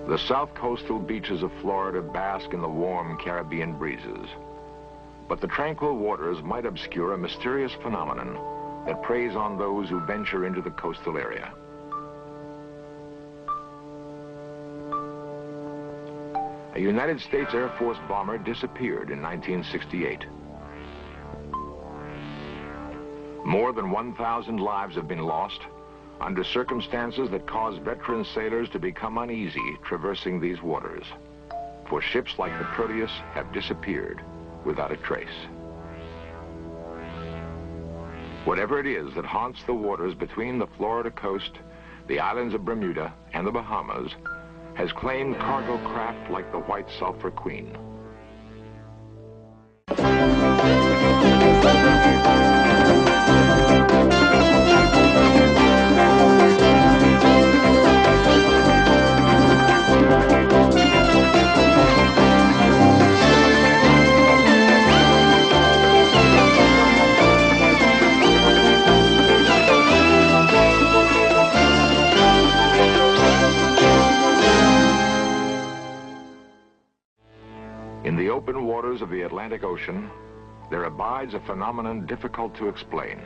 The south coastal beaches of Florida bask in the warm Caribbean breezes. But the tranquil waters might obscure a mysterious phenomenon that preys on those who venture into the coastal area. A United States Air Force bomber disappeared in 1968. More than 1,000 lives have been lost under circumstances that cause veteran sailors to become uneasy traversing these waters. For ships like the Proteus have disappeared without a trace. Whatever it is that haunts the waters between the Florida coast, the islands of Bermuda, and the Bahamas has claimed cargo craft like the White Sulphur Queen. In the open waters of the Atlantic Ocean, there abides a phenomenon difficult to explain.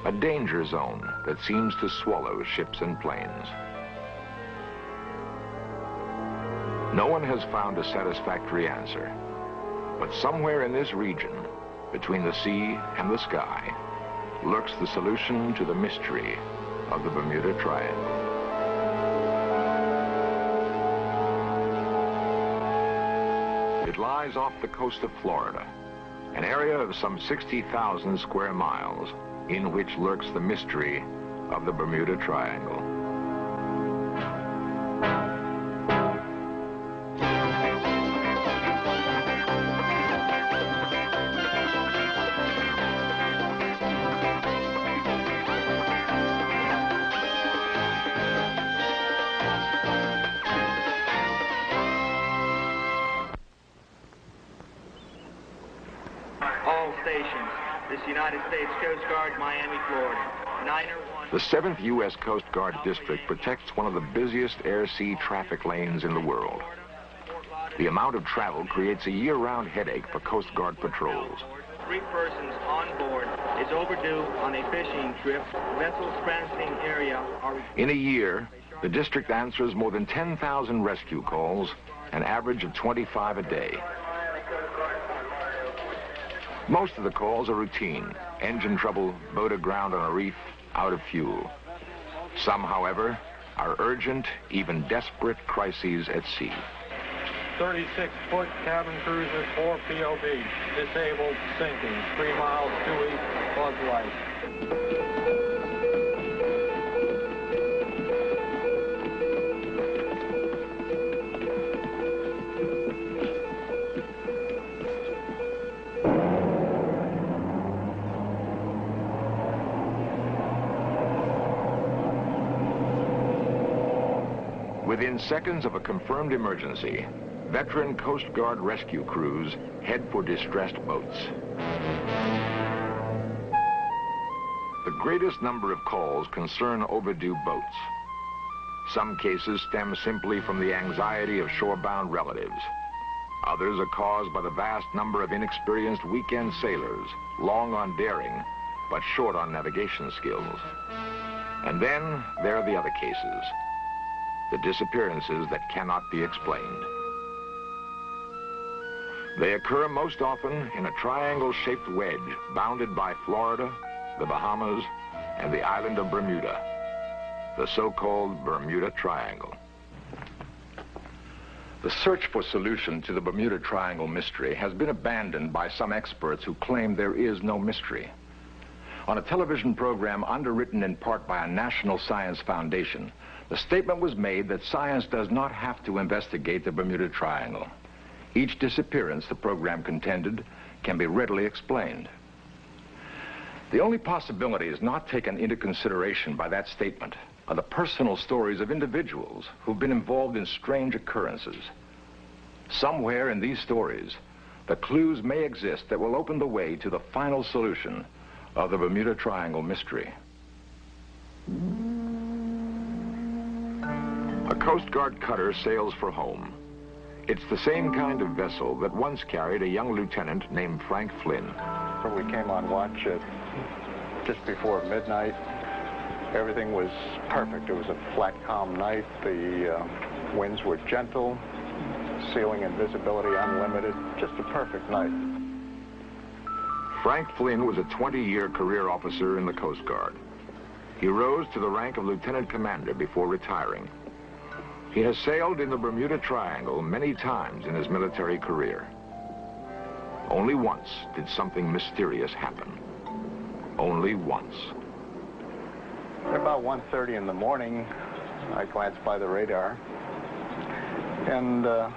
A danger zone that seems to swallow ships and planes. No one has found a satisfactory answer, but somewhere in this region, between the sea and the sky, lurks the solution to the mystery of the Bermuda Triangle. It lies off the coast of Florida, an area of some 60,000 square miles, in which lurks the mystery of the Bermuda Triangle. All stations. This United States Coast Guard, Miami, Florida. 901. The 7th U.S. Coast Guard District protects one of the busiest air-sea traffic lanes in the world. The amount of travel creates a year-round headache for Coast Guard patrols. 3 persons on board is overdue on a fishing trip. Vessels transiting area are... In a year, the district answers more than 10,000 rescue calls, an average of 25 a day. Most of the calls are routine. Engine trouble, boat aground on a reef, out of fuel. Some, however, are urgent, even desperate crises at sea. 36-foot cabin cruiser, 4 POV, disabled, sinking, 3 miles due east, Bug Light. Within seconds of a confirmed emergency, veteran Coast Guard rescue crews head for distressed boats. The greatest number of calls concern overdue boats. Some cases stem simply from the anxiety of shore-bound relatives. Others are caused by the vast number of inexperienced weekend sailors, long on daring, but short on navigation skills. And then there are the other cases. The disappearances that cannot be explained. They occur most often in a triangle-shaped wedge bounded by Florida, the Bahamas, and the island of Bermuda, the so-called Bermuda Triangle. The search for solution to the Bermuda Triangle mystery has been abandoned by some experts who claim there is no mystery. On a television program underwritten in part by a National Science Foundation, the statement was made that science does not have to investigate the Bermuda Triangle. Each disappearance, the program contended, can be readily explained. The only possibilities not taken into consideration by that statement are the personal stories of individuals who've been involved in strange occurrences. Somewhere in these stories, the clues may exist that will open the way to the final solution of the Bermuda Triangle mystery. A Coast Guard cutter sails for home. It's the same kind of vessel that once carried a young lieutenant named Frank Flynn. We came on watch at just before midnight. Everything was perfect. It was a flat, calm night. The winds were gentle, ceiling and visibility unlimited. Just a perfect night. Frank Flynn was a 20-year career officer in the Coast Guard. He rose to the rank of lieutenant commander before retiring. He has sailed in the Bermuda Triangle many times in his military career. Only once did something mysterious happen. Only once. At about 1:30 in the morning, I glanced by the radar, and a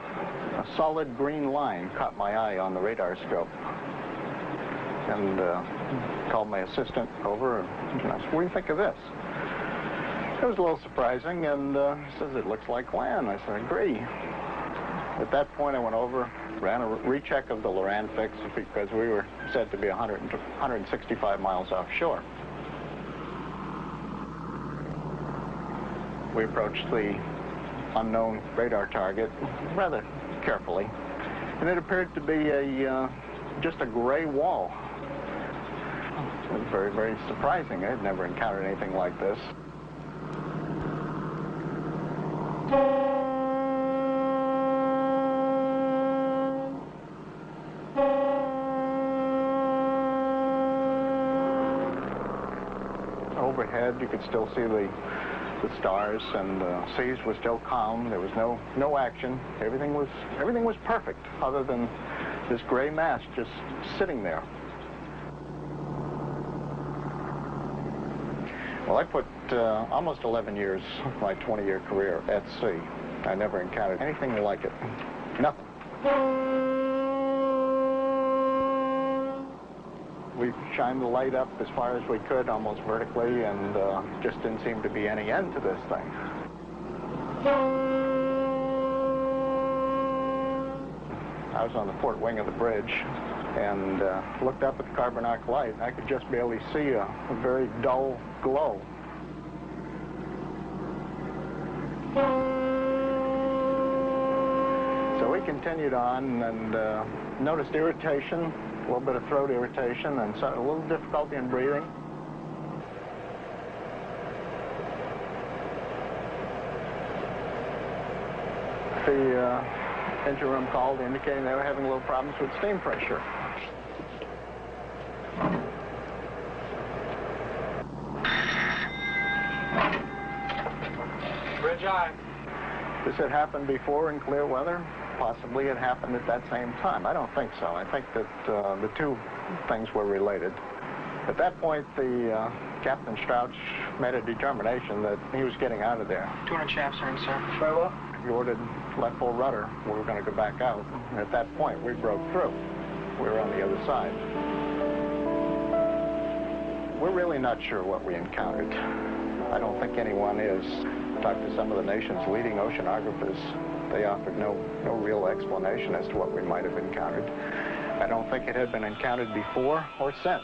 solid green line caught my eye on the radar scope. And called my assistant over, and I said, "What do you think of this?" It was a little surprising, and he says, "It looks like land." I said, "Agree." At that point, I went over, ran a recheck of the Loran fix because we were said to be 165 miles offshore. We approached the unknown radar target rather carefully, and it appeared to be just a gray wall. It was very, very surprising. I had never encountered anything like this. Overhead, you could still see the stars, and the seas were still calm. There was no action. Everything was perfect, other than this gray mass just sitting there. Well, I put almost 11 years of my 20-year career at sea. I never encountered anything like it. Nothing. We shined the light up as far as we could, almost vertically, and just didn't seem to be any end to this thing. I was on the port wing of the bridge and looked up at the carbon arc light. I could just barely see a very dull glow. So we continued on and noticed irritation, a little bit of throat irritation, and so a little difficulty in breathing. The engine room called indicating they were having a little problems with steam pressure. Bridge eye. This had happened before in clear weather. Possibly it happened at that same time. I don't think so. I think that the two things were related. At that point, the Captain Strouch made a determination that he was getting out of there. 200 shafts are in, sir. Very well. He ordered left full rudder. We were going to go back out. And at that point, we broke through. We were on the other side. We're really not sure what we encountered. I don't think anyone is. Talked to some of the nation's leading oceanographers. They offered no real explanation as to what we might have encountered. I don't think it had been encountered before or since.